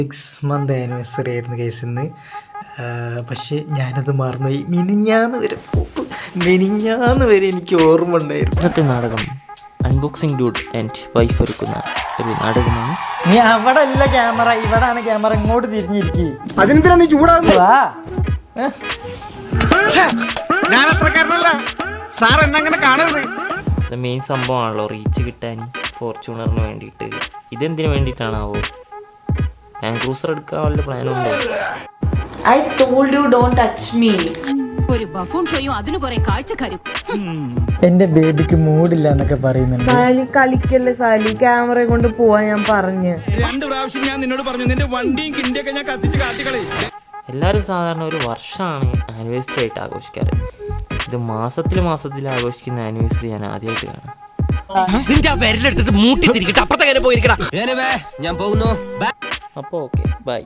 6 month anniversary ആയിരുന്നു case ഇന്ന്. പക്ഷേ ഞാനത് മറന്നുപോയി. മിനിഞ്ഞാന്ന് വരെ എനിക്ക് ഓർമ്മ ഉണ്ടായിരുന്നു. ഇന്നത്തെ നാടകം അൺബോക്സിംഗ് ഡൂഡ് ആൻഡ് വൈഫ് ഒരുക്കുന്ന ഒരു നാടകമാണ്. നീ അവിടെ അല്ല ക്യാമറ, ഇവിടാണ് ക്യാമറ. ഇങ്ങോട്ട് തിരിഞ്ഞിരിക്കും. അതിനെന്തിനാ നീ ചൂടാകുന്നത്? മെയിൻ സംഭവമാണല്ലോ റീച്ച് കിട്ടാൻ ഫോർച്യൂണറിന് വേണ്ടിയിട്ട്. ഇതെന്തിനു വേണ്ടിയിട്ടാണാവോ? ഞാൻ ക്രൂസർ എടുക്കാൻ വല്ല പ്ലാനുണ്ടോ? I told you don't touch me. ഒരു ബഫൂൺ ഷോയും അതിന് കുറെ കാഴ്ചക്കാരും. എന്റെ ബേബിക്ക് മൂഡില്ല എന്നൊക്കെ പറയുന്നുണ്ട്. സാലി കളിക്കല്ലേ സാലി, ക്യാമറ കൊണ്ട് പോവാ ഞാൻ പറഞ്ഞു. 2 പ്രാവശ്യം ഞാൻ നിന്നോട് പറഞ്ഞു നിന്റെ വണ്ടിയും കിണ്ടിയൊക്കെ ഞാൻ കത്തിച്ച് കാട്ടിക്കളി. എല്ലാവരും സാധാരണ ഒരു വർഷമാണ് ആനിവേഴ്സറി ആയിട്ട് ആഘോഷിക്കാറ്. ഇത് മാസത്തിൽ ആഘോഷിക്കുന്ന ആനിവേഴ്സറി ഞാൻ ആദ്യമായിട്ട് കാണാം. ഞാൻ പോകുന്നു. അപ്പോൾ ഓക്കെ, ബൈ.